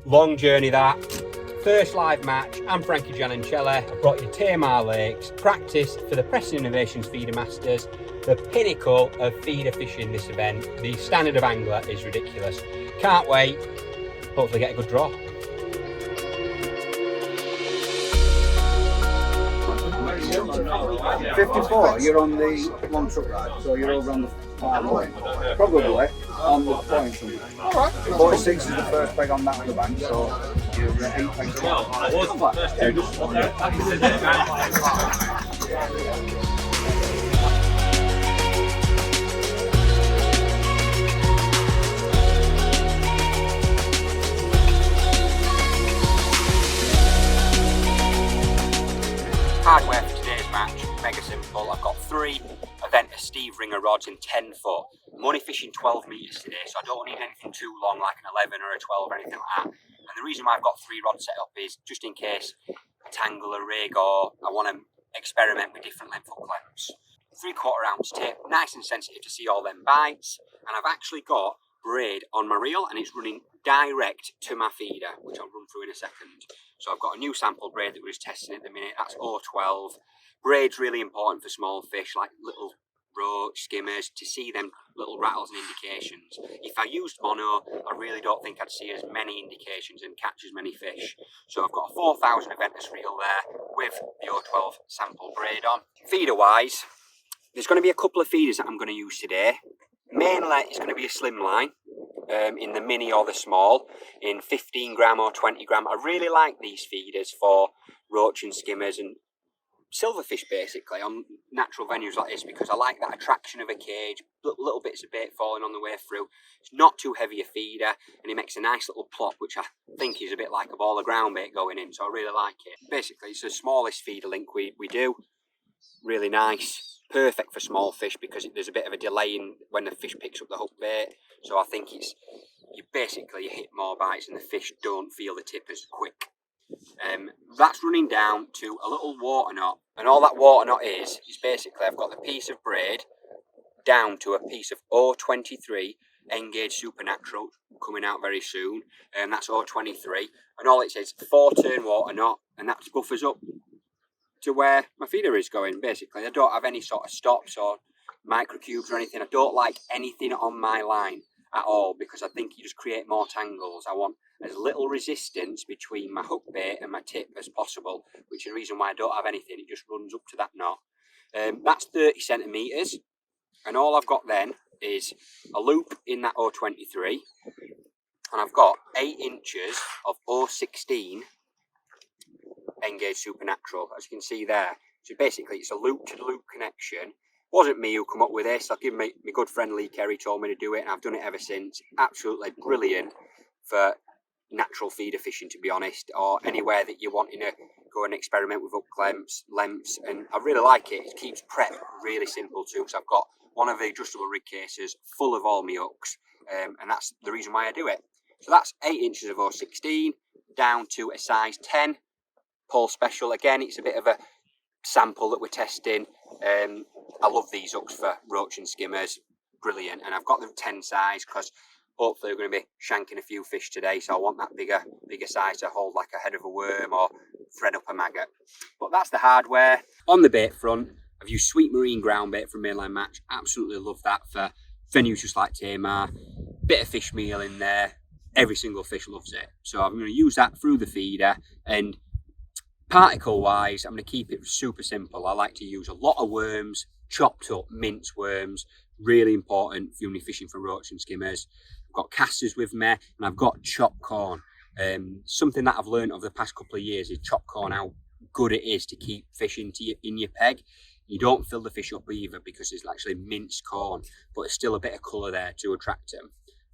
Long journey that. First live match, I'm Frankie Gianoncelli. I brought you Tamar Lakes, practice for the Preston Innovations Feeder Masters, the pinnacle of feeder fishing this event. The standard of angler is ridiculous. Can't wait, hopefully get a good draw. '54, you're on the long truck ride, so you're over on the far point. Probably on the point somewhere. Alright. 46 is the first peg on that on the bank, so you're 8 pegs Hardware for today's match, mega simple. I've got 3 Eventer Steve Ringer rods in 10 foot. I'm only fishing 12 metres today, so I don't need anything too long like an 11 or a 12 or anything like that. And the reason why I've got 3 rods set up is just in case I tangle a rig or I want to experiment with different length hook clamps. 3/4 ounce tip, nice and sensitive to see all them bites. And I've actually got braid on my reel and it's running direct to my feeder, which I'll run through in a second. So I've got a new sample braid that we're just testing at the minute. That's 012. Braid's really important for small fish like little roach, skimmers, to see them little rattles and indications. If I used mono, I really don't think I'd see as many indications and catch as many fish. So I've got a 4000 Aventus reel there with the 012 sample braid on. Feeder wise, there's going to be a couple of feeders that I'm going to use today. Mainly it's going to be a slim line. In the mini or the small, in 15 gram or 20 gram. I really like these feeders for roach and skimmers and silverfish basically on natural venues like this because I like that attraction of a cage, little bits of bait falling on the way through. It's not too heavy a feeder and it makes a nice little plop, which I think is a bit like a ball of ground bait going in, so I really like it. Basically it's the smallest feeder link we do. Really nice, perfect for small fish because there's a bit of a delay in when the fish picks up the hook bait. So I think you hit more bites and the fish don't feel the tip as quick. That's running down to a little water knot, and all that water knot is basically I've got the piece of braid down to a piece of 023 Engage Supernatural coming out very soon, and that's 023, and all it says 4-turn water knot, and that buffers up to where my feeder is going. Basically I don't have any sort of stops or microcubes or anything. I don't like anything on my line at all because I think you just create more tangles. I want as little resistance between my hook bait and my tip as possible, which is the reason why I don't have anything. It just runs up to that knot. That's 30 centimetres, and all I've got then is a loop in that 023, and I've got 8 inches of 016 Engage Supernatural, as you can see there. So basically it's a loop to loop connection. Wasn't me who come up with this. I'll give my good friend Lee Kerry told me to do it, and I've done it ever since. Absolutely brilliant for natural feeder fishing, to be honest, or anywhere that you're wanting to go and experiment with hook clamps, lengths, and I really like it. It keeps prep really simple too. So I've got one of the adjustable rig cases full of all my hooks, and that's the reason why I do it. So that's 8 inches of 016 down to a size 10 Paul Special. Again, it's a bit of a sample that we're testing. I love these hooks for roach and skimmers, brilliant, and I've got the 10 size because hopefully we're going to be shanking a few fish today, so I want that bigger size to hold like a head of a worm or thread up a maggot. But that's the hardware. On the bait front, I've used Sweet Marine ground bait from Mainline Match. Absolutely love that for venues just like Tamar. Bit of fish meal in there. Every single fish loves it. So I'm going to use that through the feeder, and particle wise, I'm going to keep it super simple. I like to use a lot of worms, chopped up mince worms, really important for only fishing for roach and skimmers. I've got casters with me, and I've got chopped corn. Something that I've learned over the past couple of years is chopped corn, how good it is to keep fish in your peg. You don't fill the fish up either because it's actually minced corn, but there's still a bit of colour there to attract them.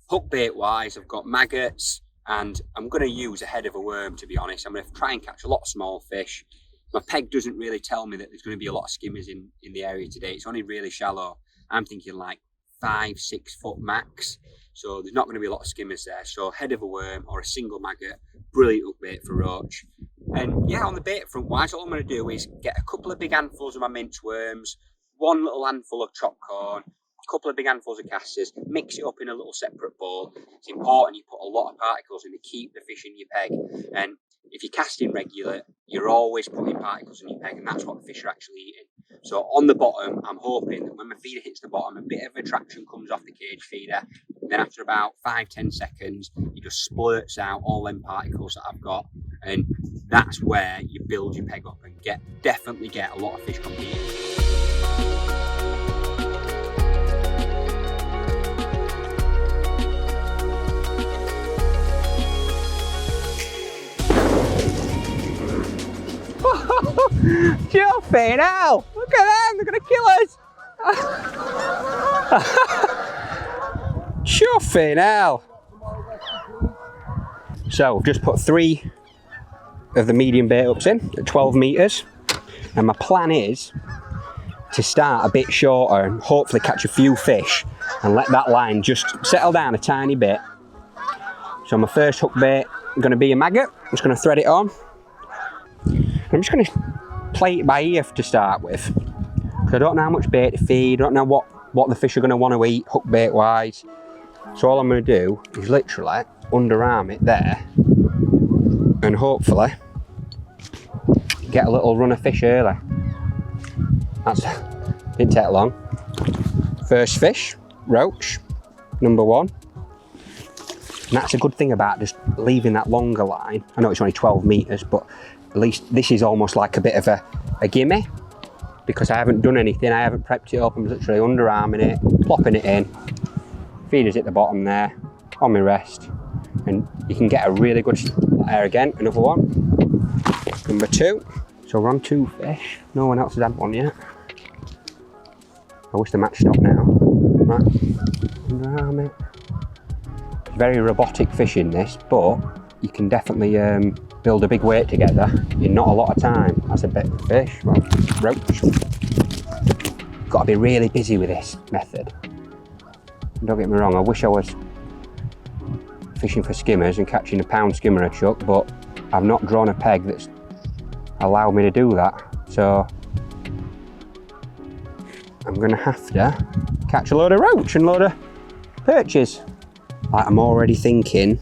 Hook bait wise, I've got maggots, and I'm going to use a head of a worm, to be honest. I'm going to try and catch a lot of small fish. My peg doesn't really tell me that there's going to be a lot of skimmers in the area today. It's only really shallow. I'm thinking like 5-6 foot max. So there's not going to be a lot of skimmers there. So head of a worm or a single maggot, brilliant hook bait for roach. And yeah, on the bait front wise, all I'm going to do is get a couple of big handfuls of my mince worms, one little handful of chopped corn, couple of big handfuls of casters, mix it up in a little separate bowl. It's important you put a lot of particles in to keep the fish in your peg. And if you're casting regular, you're always putting particles in your peg, and that's what the fish are actually eating. So on the bottom, I'm hoping that when my feeder hits the bottom, a bit of attraction comes off the cage feeder. Then after about 5-10 seconds, it just splurts out all them particles that I've got. And that's where you build your peg up and definitely get a lot of fish competing. Jumping out! Look at them, they're gonna kill us! Chuffing hell! So, I've just put 3 of the medium bait hooks in at 12 metres, and my plan is to start a bit shorter and hopefully catch a few fish and let that line just settle down a tiny bit. So my first hook bait is going to be a maggot. I'm just going to thread it on. I'm just going to play it by ear to start with, because I don't know how much bait to feed, I don't know what the fish are going to want to eat hook bait wise. So all I'm going to do is literally underarm it there and hopefully get a little run of fish early. Didn't take long. First fish, roach, number 1. And that's a good thing about just leaving that longer line. I know it's only 12 metres, but at least this is almost like a bit of a gimme, because I haven't done anything, I haven't prepped it up, I'm literally underarming it, plopping it in, feeders at the bottom there, on my rest, and you can get a really good there again, another one. Number 2, so we're on 2 fish, no one else has had one yet. I wish the match stopped now. Right, underarm it. It's very robotic fishing this, but you can definitely build a big weight together in not a lot of time. That's a bit of fish, well, roach. Got to be really busy with this method. Don't get me wrong, I wish I was fishing for skimmers and catching a pound skimmer a chuck, but I've not drawn a peg that's allowed me to do that. So I'm gonna have to catch a load of roach and a load of perches. Like, I'm already thinking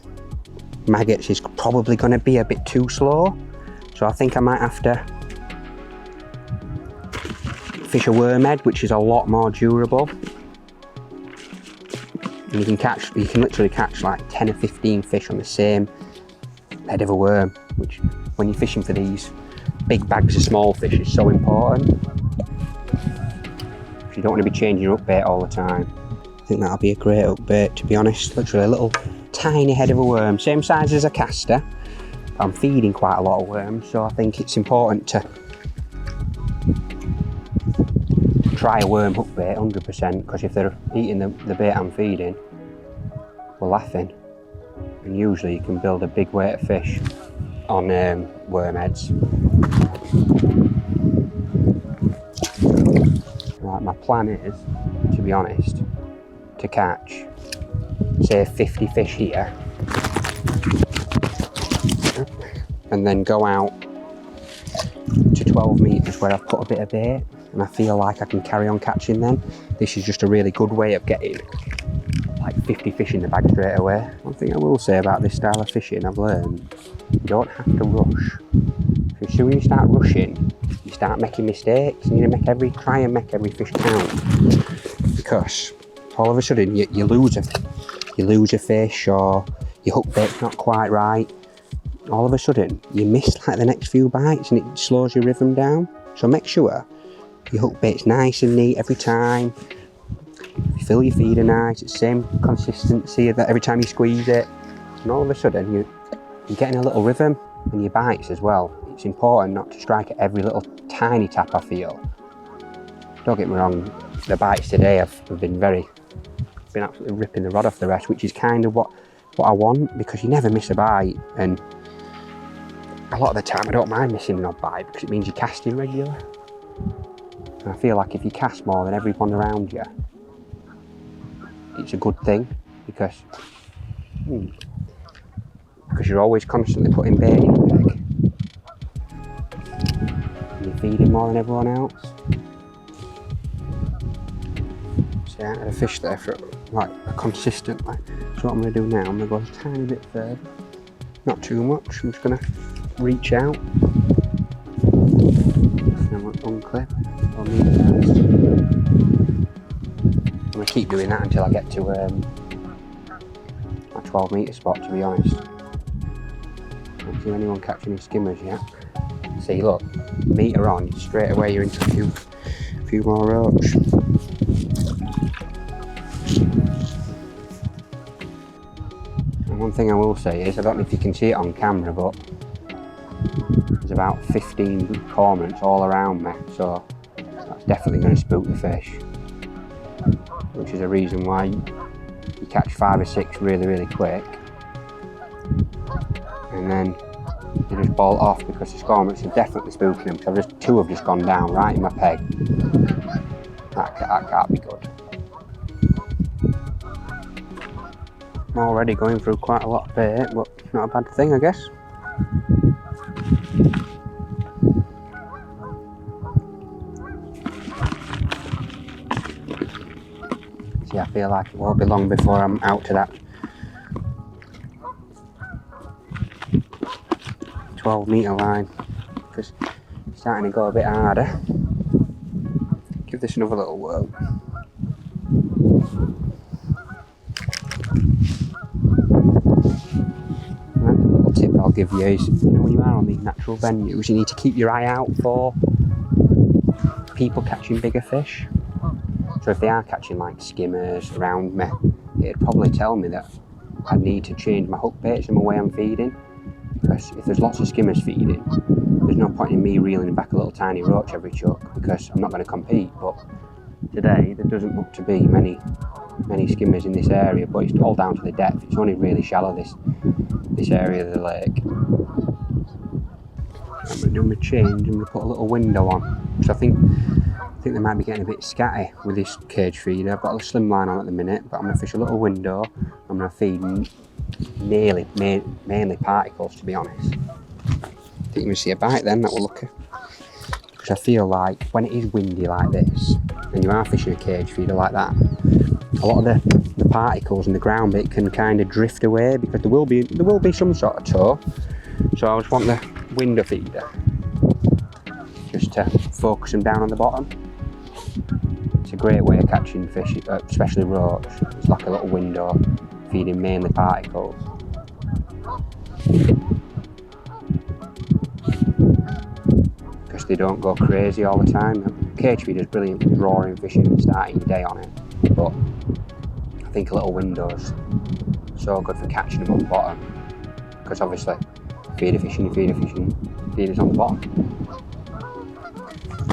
maggots is probably going to be a bit too slow, so I think I might have to fish a wormhead, which is a lot more durable. And you can literally catch like 10 or 15 fish on the same head of a worm, which when you're fishing for these big bags of small fish is so important. You don't want to be changing your hook bait all the time. I think that'll be a great hook bait, to be honest. Literally a little tiny head of a worm, same size as a caster. I'm feeding quite a lot of worms, so I think it's important to try a worm hook bait 100%, because if they're eating the bait I'm feeding, we're laughing. And usually you can build a big weight of fish on worm heads. Right, my plan is, to be honest, to catch say 50 fish here and then go out to 12 metres where I've put a bit of bait and I feel like I can carry on catching them. This is just a really good way of getting like 50 fish in the bag straight away. One thing I will say about this style of fishing I've learned, you don't have to rush. So as soon as you start rushing, you start making mistakes, and you need to try and make every fish count, because all of a sudden you lose a fish, or your hook bait's not quite right. All of a sudden you miss like the next few bites and it slows your rhythm down. So make sure your hook bait's nice and neat every time. You fill your feeder nice, it's the same consistency that every time you squeeze it, and all of a sudden you're getting a little rhythm in your bites as well. It's important not to strike at every little tiny tap I feel. Don't get me wrong, the bites today have been absolutely ripping the rod off the rest, which is kind of what I want, because you never miss a bite, and a lot of the time I don't mind missing an odd bite because it means you're casting regular. And I feel like if you cast more than everyone around you, it's a good thing, because you're always constantly putting bait in your peg and you're feeding more than everyone else. See, I had a fish there for like consistently. So what I'm going to do now, I'm going to go a tiny bit further. Not too much, I'm just going to reach out. And unclip. I'll meet it first. I'm going to keep doing that until I get to my 12 metre spot, to be honest. I don't see anyone catching any skimmers yet. See, look, metre on, straight away you're into a few more roach. And one thing I will say is, I don't know if you can see it on camera, but there's about 15 cormorants all around me, so that's definitely going to spook the fish. Which is a reason why you catch 5 or 6 really, really quick, and then you just bolt off because the cormorants are definitely spooking them. Because two have just gone down right in my peg. That can't be good. I'm already going through quite a lot of bait, but not a bad thing, I guess. See, I feel like it won't be long before I'm out to that 12 metre line, because it's starting to go a bit harder. Give this another little whirl. And a little tip I'll give you is, when you are on these natural venues, you need to keep your eye out for people catching bigger fish. So if they are catching like skimmers around me, it'd probably tell me that I need to change my hook baits and the way I'm feeding. Because if there's lots of skimmers feeding, there's no point in me reeling back a little tiny roach every chuck, because I'm not going to compete. But today there doesn't look to be many skimmers in this area, but it's all down to the depth. It's only really shallow, this area of the lake. I'm going to do my change. I'm going to put a little window on, because I think they might be getting a bit scatty with this cage feeder. I've got a slim line on at the minute, but I'm going to fish a little window. I'm going to feed mainly particles, to be honest. I think you can see a bite then, that will look. Because I feel like when it is windy like this, and you are fishing a cage feeder like that, a lot of the particles and the ground bit can kind of drift away, because there will be some sort of tow. So I just want the window feeder just to focus them down on the bottom. It's a great way of catching fish, especially roach. It's like a little window, feeding mainly particles. Because they don't go crazy all the time. Cage feeder is brilliant for drawing fish in and starting your day on it, but I think a little window's so good for catching them on the bottom. Because obviously, feeder fishing, feeder's on the bottom.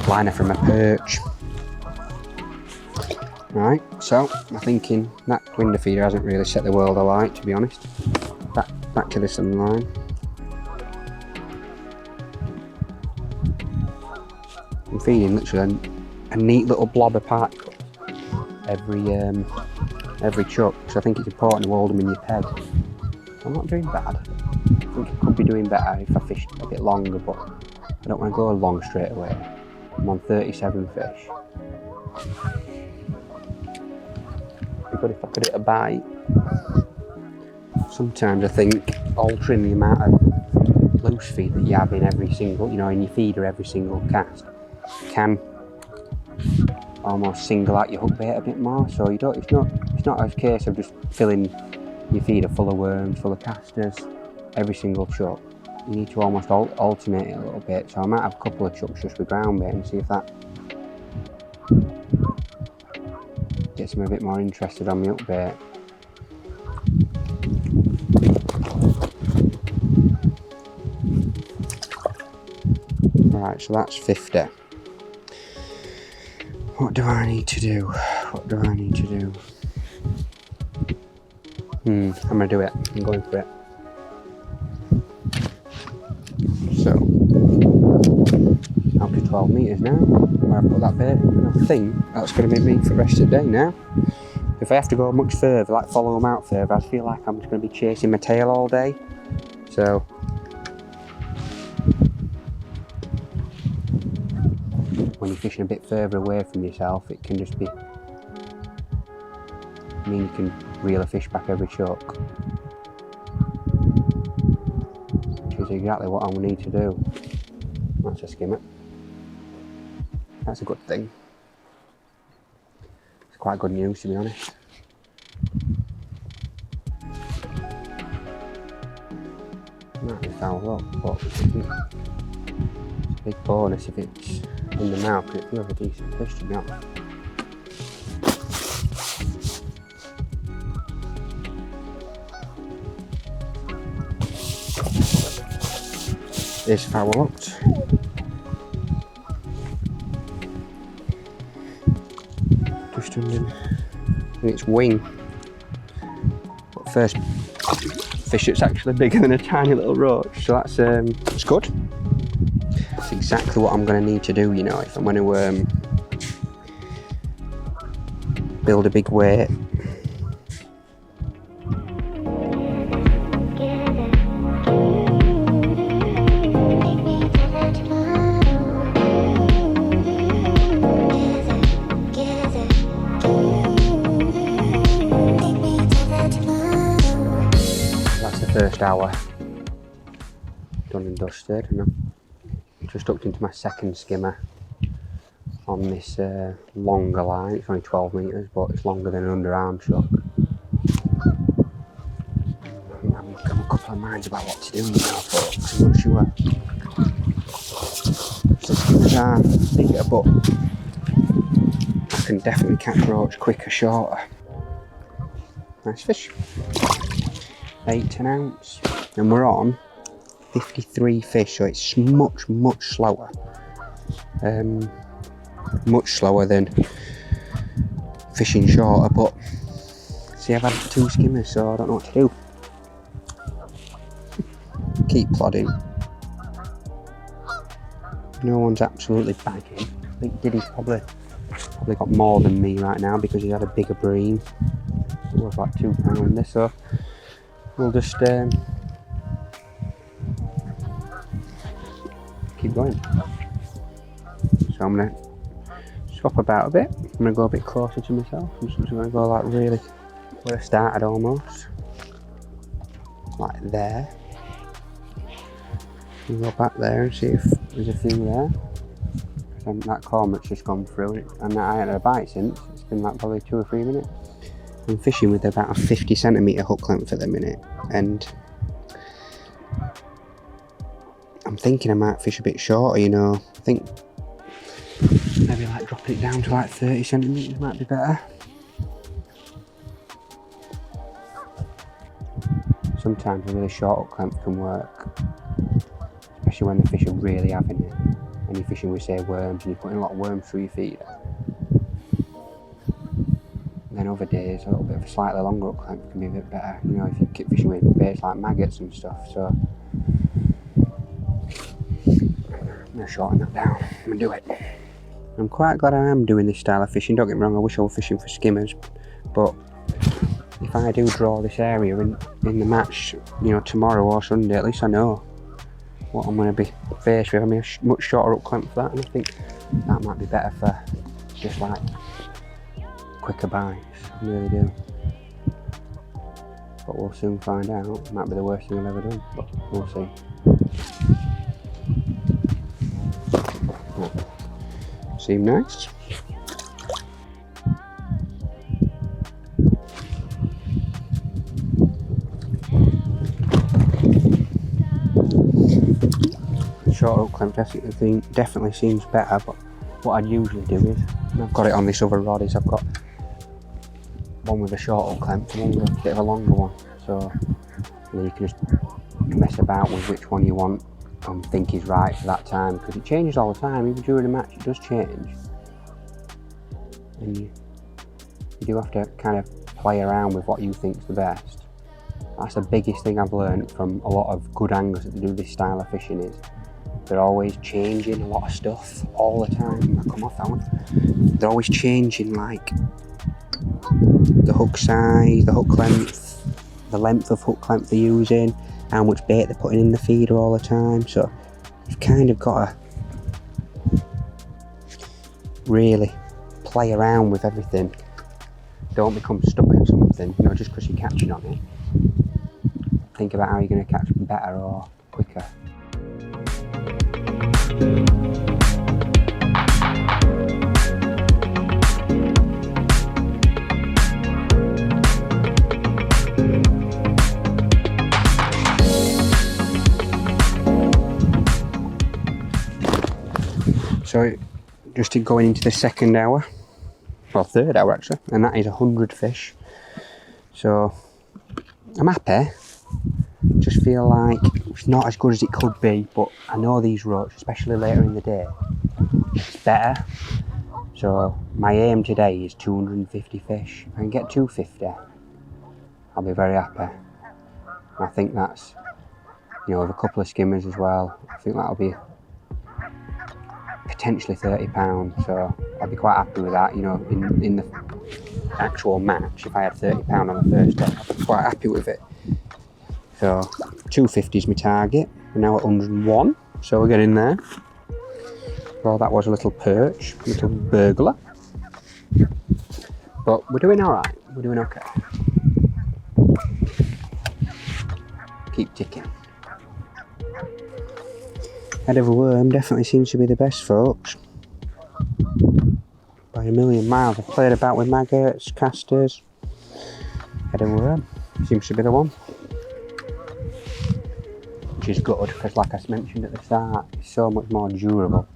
Liner from a perch. Right, so I'm thinking that window feeder hasn't really set the world alight, to be honest. Back to the sun line. I'm feeding literally a neat little blob of particle every chuck, so I think it's important to hold them in your peg. I'm not doing bad. I think I could be doing better if I fished a bit longer, but I don't want to go long straight away. I'm on 37 fish. It'd be good if I could hit a bite. Sometimes I think altering the amount of loose feed that you have in every single, in your feeder every single cast, can almost single out your hook bait a bit more. So you don't. It's not a case of just filling your feeder full of worms, full of casters every single chuck. You need to almost alternate it a little bit. So I might have a couple of chucks just with ground bait and see if that gets them a bit more interested on the hook bait. Right, so that's 50. What do I need to do? I'm gonna do it. I'm going for it. So, up to 12 metres now, where I put that bait, and I think that's going to be me for the rest of the day now. If I have to go much further, like follow them out further, I feel like I'm just going to be chasing my tail all day. So, when you're fishing a bit further away from yourself, it can just be I mean, you can reel a fish back every chuck, which is exactly what I will need to do. That's a skimmer. That's a good thing. It's quite good news, to be honest. Might be foul up, but it's a big bonus if it's in the mouth, because it feels a decent fish, to be honest. It's foul hooked. Just under its wing. But first fish that's actually bigger than a tiny little roach, so that's it's good. That's exactly what I'm going to need to do, you know, if I'm going to build a big weight. First hour done and dusted, and I've just hooked into my second skimmer on this longer line. It's only 12 metres, but it's longer than an underarm chuck. I'm a couple of minds about what to do now, folks. I'm not sure. So skimmers are bigger, but I can definitely catch roach quicker, shorter. Nice fish. 8-10 ounce, and we're on 53 fish, so it's much slower. Much slower than fishing shorter, but see, I've had 2 skimmers, so I don't know what to do. Keep plodding. No one's absolutely bagging. I think Diddy's probably got more than me right now because he had a bigger bream. It was like £2 under, so we'll just keep going. So I'm going to swap about a bit. I'm going to go a bit closer to myself. I'm just going to go like really where I started almost. Like there. And go back there and see if there's a thing there. That cormorant's just gone through it, and I haven't had a bite since. It's been like probably 2 or 3 minutes. I'm fishing with about a 50cm hook length at the minute, and I'm thinking I might fish a bit shorter, you know. I think maybe like dropping it down to like 30cm might be better. Sometimes a really short hook length can work, especially when the fish are really having it, and you're fishing with, say, worms, and you're putting a lot of worms through your feeder. Then other days, a little bit of a slightly longer hook length can be a bit better, you know, if you keep fishing with baits like maggots and stuff. So I'm going to shorten that down. I'm going to do it. I'm quite glad I am doing this style of fishing. Don't get me wrong, I wish I were fishing for skimmers, but if I do draw this area in the match, you know, tomorrow or Sunday, at least I know what I'm going to be faced with. I mean, a much shorter hook length for that, and I think that might be better for just like quicker bites. I really do. But we'll soon find out. It might be the worst thing I've ever done, but we'll see. Seem nice. Short hook clamp definitely seems better, but what I'd usually do is, and I've got it on this other rod, is I've got one with a short hook clamp and one with a bit of a longer one, so you know, you can just mess about with which one you want and think is right for that time, because it changes all the time. Even during a match it does change, and you do have to kind of play around with what you think is the best. That's the biggest thing I've learned from a lot of good anglers that do this style of fishing, is they're always changing a lot of stuff all the time. I come off that one. They're always changing, like the hook size, the hook length, the length of hook length they're using, how much bait they're putting in the feeder all the time. So you've kind of got to really play around with everything. Don't become stuck at some something, you know, just because you're catching on it. Think about how you're going to catch better or quicker. So just going into the second hour, well, third hour actually, and that is 100 fish. So I'm happy. Just feel like it's not as good as it could be, but I know these roach, especially later in the day, it's better. So my aim today is 250 fish. If I can get 250, I'll be very happy. And I think that's, you know, with a couple of skimmers as well, I think that'll be potentially £30, so I'll be quite happy with that. You know, in the actual match, if I had £30 on the first day, I'd be quite happy with it. So 250 is my target. We're now at 101, so we're getting there. Well, that was a little perch, a little burglar, but we're doing all right. We're doing okay. Keep ticking. Head of a worm definitely seems to be the best, folks. By a million miles. I've played about with maggots, casters. Head of a worm seems to be the one. Which is good, because like I mentioned at the start, it's so much more durable.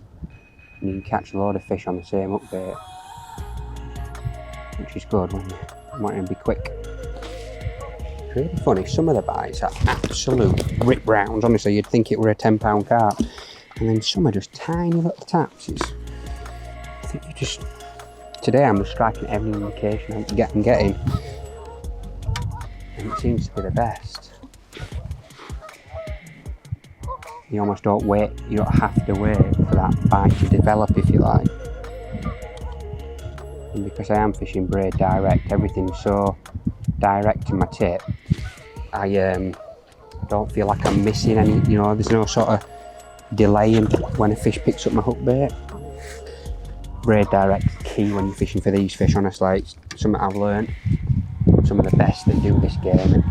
And you can catch a load of fish on the same hookbait. Which is good when you want to be quick. It's really funny, some of the bites are absolute rip rounds. Honestly, you'd think it were a £10 carp. And then some are just tiny little taps. I think you just... Today I'm just striking every indication I'm getting. And it seems to be the best. You almost don't wait, you don't have to wait for that bite to develop, if you like. And because I am fishing braid direct, everything's so direct to my tip, I don't feel like I'm missing any, you know, there's no sort of delaying when a fish picks up my hook bait. Braid direct is key when you're fishing for these fish, honestly. It's something I've learned. Some of the best that do this game. And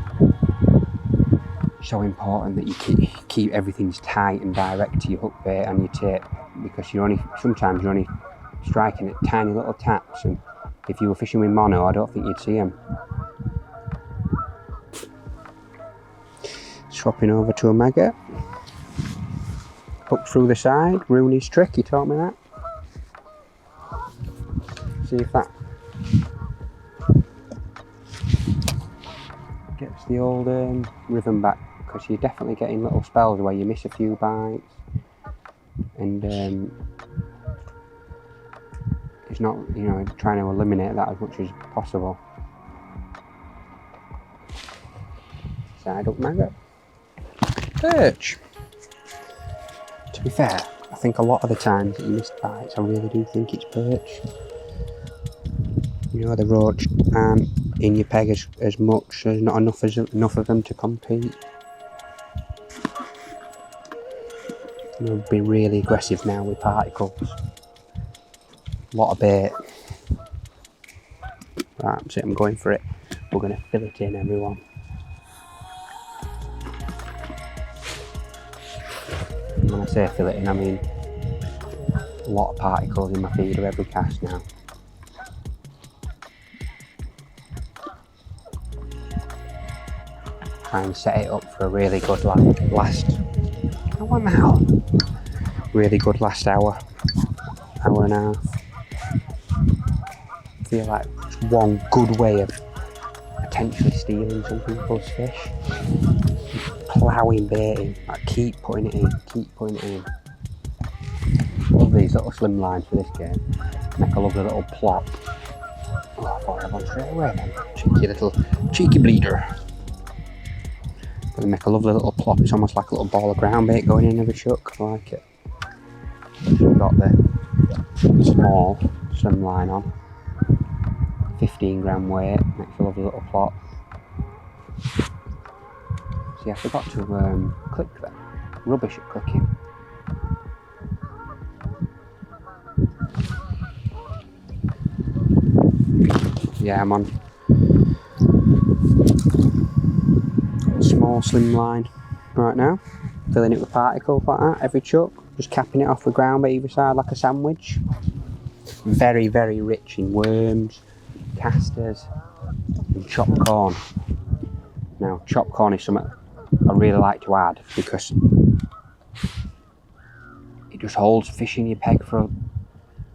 it's so important that you keep everything tight and direct to your hook bait and your tip, because sometimes you're only striking at tiny little taps, and if you were fishing with mono, I don't think you'd see them. Swapping over to a maggot. Hook through the side, Rooney's trick, he taught me that. See if that gets the old rhythm back, because you're definitely getting little spells where you miss a few bites, and it's not, you know, trying to eliminate that as much as possible. Side up maggot. Perch. To be fair, I think a lot of the times that you miss bites, I really do think it's perch. You know, the roach aren't in your peg as much, there's not enough of them to compete. I'm going to be really aggressive now with particles. A lot of bait. Right, that's it, I'm going for it. We're going to fill it in, everyone. And when I say fill it in, I mean a lot of particles in my feeder every cast now. Try and set it up for a really good last. Oh, what now? Really good last hour and a half. I feel like it's one good way of potentially stealing some people's fish. Ploughing bait in, like keep putting it in. Love these little slim lines for this game. Make a lovely little plop. Oh, I thought I went straight away then. Cheeky bleeder. But they make a lovely little plop. It's almost like a little ball of ground bait going in every chuck. I like it. So we've got the small slim line on. 15 gram weight. Makes a lovely little plop. See, I forgot to click that. Rubbish at clicking. Yeah, I'm on small slim line right now, filling it with particles like that every chuck, just capping it off with ground by either side like a sandwich. Very, very rich in worms, casters and chopped corn. Now chopped corn is something I really like to add because it just holds fish in your peg for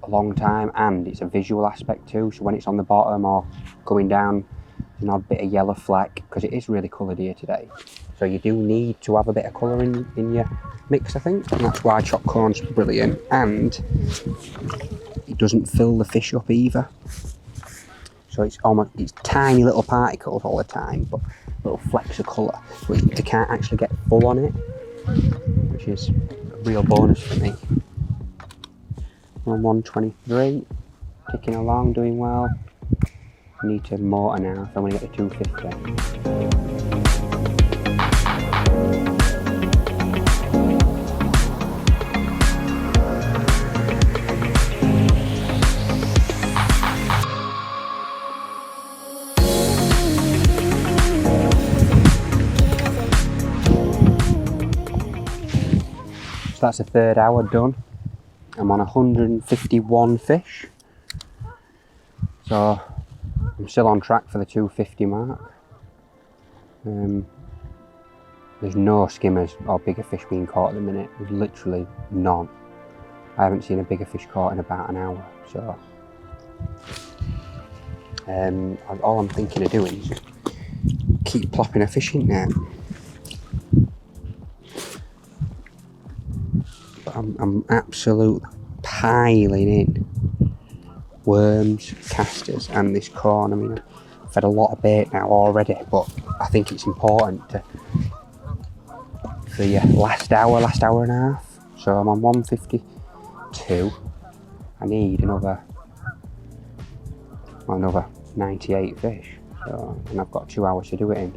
a long time, and it's a visual aspect too, so when it's on the bottom or going down there's an odd bit of yellow fleck, because it is really coloured here today, so you do need to have a bit of colour in your mix, I think, and that's why chopped corn's brilliant. And it doesn't fill the fish up either, so it's tiny little particles all the time, but little flecks of colour, but they can't actually get full on it, which is a real bonus for me. I'm on 123, ticking along, doing well. I need to mortar now if I want to get to 250. So that's the third hour done. I'm on 151 fish, so I'm still on track for the 250 mark. There's no skimmers or bigger fish being caught at the minute. There's literally none. I haven't seen a bigger fish caught in about an hour, so all I'm thinking of doing is just keep plopping a fishing net. But I'm absolutely piling in worms, casters and this corn. I mean, I've had a lot of bait now already, but I think it's important for your last hour and a half. So I'm on 152. I need another 98 fish, so, and I've got 2 hours to do it in.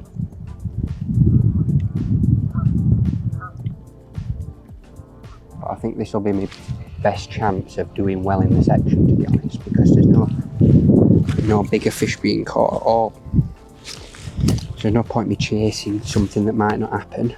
But I think this will be my best chance of doing well in the section, to be honest, because there's no bigger fish being caught at all. So there's no point me chasing something that might not happen.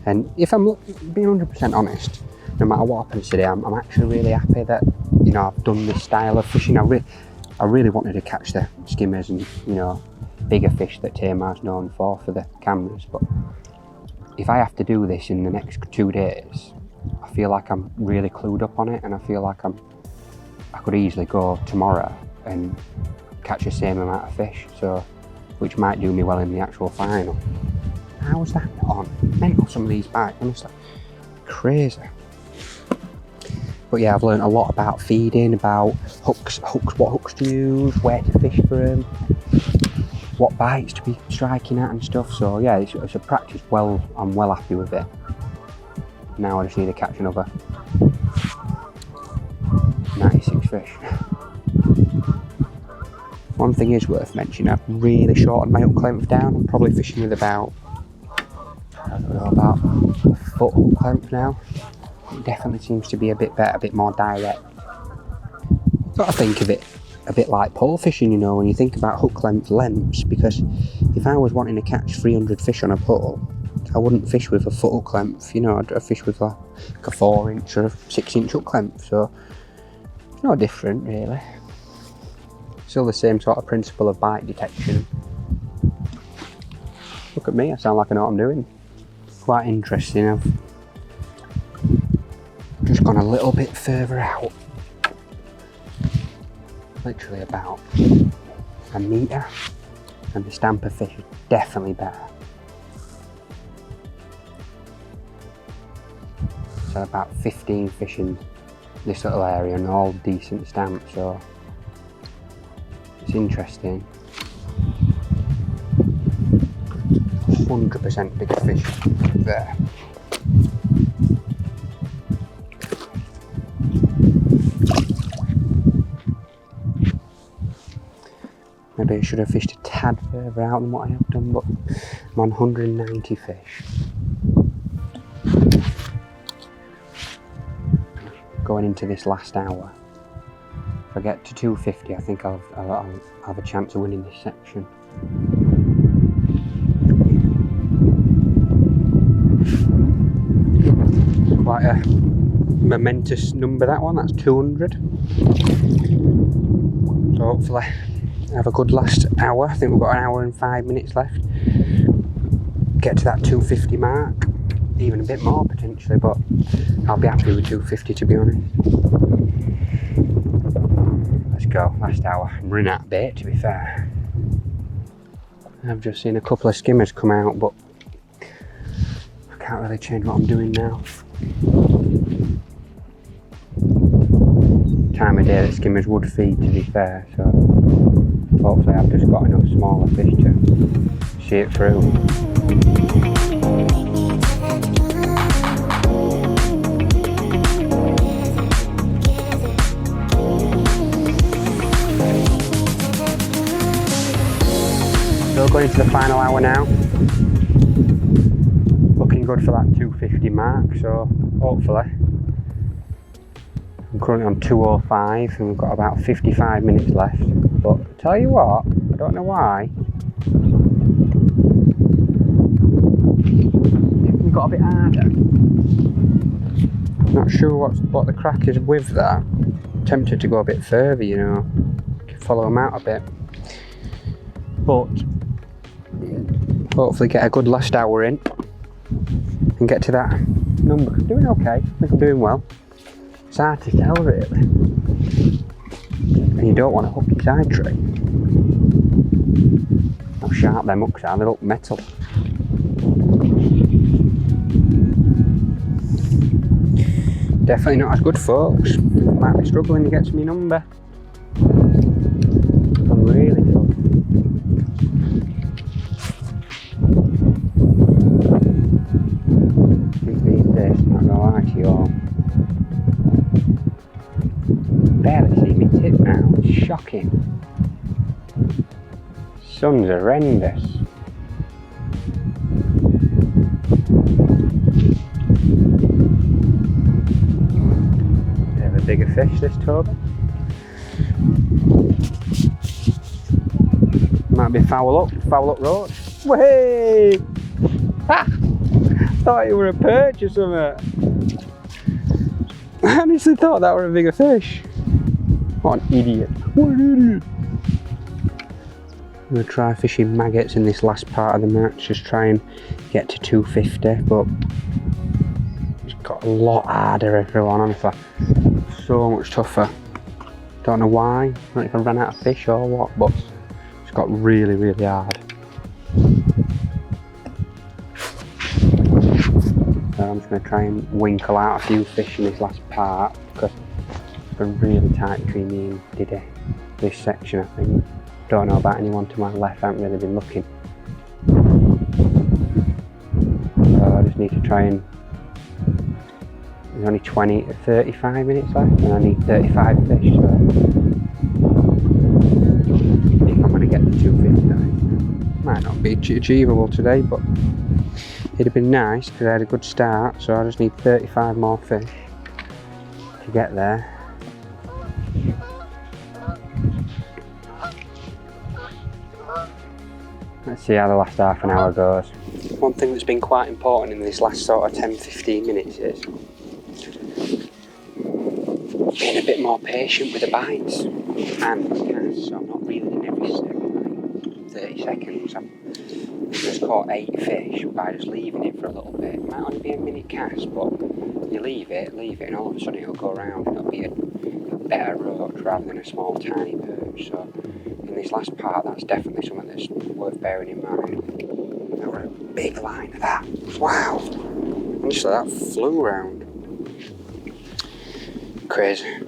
And if I'm being 100% honest, no matter what happens today, I'm actually really happy that, you know, I've done this style of fishing. I really wanted to catch the skimmers and, you know, bigger fish that Tamar's known for the cameras, but if I have to do this in the next 2 days, I feel like I'm really clued up on it, and I feel like I could easily go tomorrow and catch the same amount of fish, so which might do me well in the actual final. How is that not on? Mental, some of these bites, honestly. Crazy. But yeah, I've learned a lot about feeding, about hooks, what hooks to use, where to fish for them, what bites to be striking at and stuff. So yeah, it's a practice. I'm well happy with it. Now I just need to catch another 96 fish. One thing is worth mentioning, I've really shortened my hook length down. I'm probably fishing with about a foot hook length now. It definitely seems to be a bit better, a bit more direct. Got to think of it a bit like pole fishing, you know, when you think about hook lengths, because if I was wanting to catch 300 fish on a pole, I wouldn't fish with a foot hook length, you know, I'd fish with like a 4-inch or a 6-inch hook length, so it's no different really. Still the same sort of principle of bite detection. Look at me, I sound like I know what I'm doing. Quite interesting. I've just gone a little bit further out, literally about a metre, and the stamp of fish is definitely better. So about 15 fish in this little area and all decent stamps, so it's interesting. 100% bigger fish there. Maybe I should have fished a tad further out than what I have done, but I'm on 190 fish. Going into this last hour. If I get to 250, I think I'll have a chance of winning this section. quite a momentous number, that one. That's 200. So hopefully have a good last hour. I think we've got an hour and 5 minutes left. Get to that 250 mark. Even a bit more potentially, but I'll be happy with 250 to be honest. Let's go, last hour. I'm running out of bait to be fair. I've just seen a couple of skimmers come out, but I can't really change what I'm doing now. Time of day that skimmers would feed to be fair, so hopefully I've just got enough smaller fish to see it through. So going into the final hour now. Looking good for that 250 mark, so hopefully. I'm currently on 205 and we've got about 55 minutes left. But I tell you what, I don't know why. We've got a bit harder. Not sure what the crack is with that. Tempted to go a bit further, you know. Follow them out a bit. But hopefully get a good last hour in and get to that number. I'm doing okay, I think I'm doing well. It's hard to tell really. And you don't want to hook your side tray. How sharp them hooks are, they look metal. Definitely not as good folks. Might be struggling to get to my number. I'm really tough. Not gonna lie to you all. Barely see me tip now, it's shocking. Sun's horrendous. Bit of a bigger fish this Toby. Might be foul up road. Way! Ha! Thought you were a perch or something. I honestly thought that were a bigger fish. What an idiot. What an idiot. I'm going to try fishing maggots in this last part of the match, just try and get to 250, but it's got a lot harder everyone, honestly. So much tougher. Don't know why, I don't know if I ran out of fish or what, but it's got really, really hard. So I'm just going to try and winkle out a few fish in this last part because it's been really tight between me and Diddy. This section I think. Don't know about anyone to my left, I haven't really been looking. So I just need to try and... There's only 35 minutes left and I need 35 fish, so... if I'm going to get to 250, might not be achievable today, but it'd have been nice because I had a good start, so I just need 35 more fish to get there. Let's see how the last half an hour goes. One thing that's been quite important in this last sort of 10-15 minutes is being a bit more patient with the bites and casts, so I'm not reeling in every second, like 30 seconds. I've just caught 8 fish by just leaving it for a little bit. It might only be a minute cast, but you leave it, and all of a sudden it'll go around and it'll be a better roach rather than a small tiny perch. So in this last part, that's definitely something that's worth bearing in mind. That was a big line of that. Wow! Honestly, that flew round. Crazy.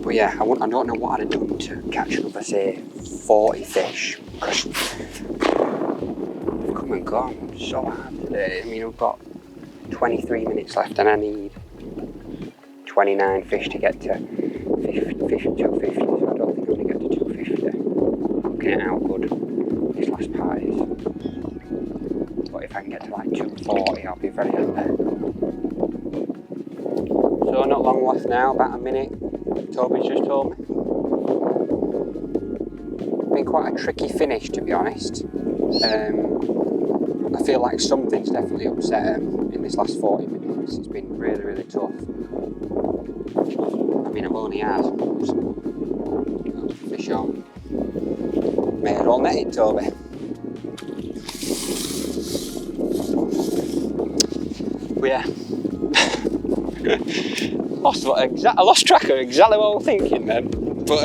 But yeah, I don't know what I'd have done to catch another, say, 40 fish. Because they've come and gone so hard today. I mean, I've got 23 minutes left and I need 29 fish to get to 250, so I don't think I'm going to get to 250. Looking at how good this last part is. But if I can get to like 240, I'll be very happy. So not long left now, about a minute. Toby's just told me. Been quite a tricky finish, to be honest. I feel like something's definitely upset him in in this last 40 minutes. It's been really, really tough. I mean, I've only had some fish on. May as well net it, Toby. But yeah. I lost track of exactly what I was thinking then. But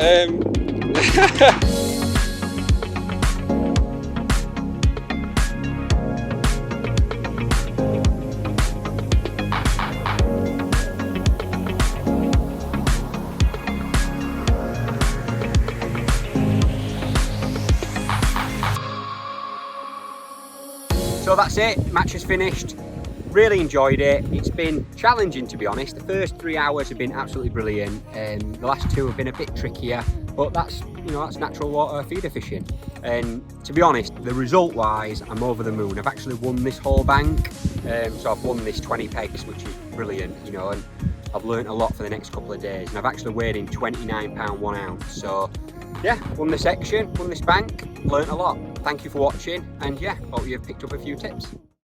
so that's it, match is finished. Really enjoyed it. It's been challenging, to be honest. The first 3 hours have been absolutely brilliant, and the last 2 have been a bit trickier, but that's natural water feeder fishing. And to be honest, the result wise, I'm over the moon. I've actually won this whole bank, so I've won this 20 pegs, which is brilliant, you know, and I've learnt a lot for the next couple of days, and I've actually weighed in 29 pound 1 ounce. So yeah, won the section, won this bank, learnt a lot. Thank you for watching, and yeah, hope you've picked up a few tips.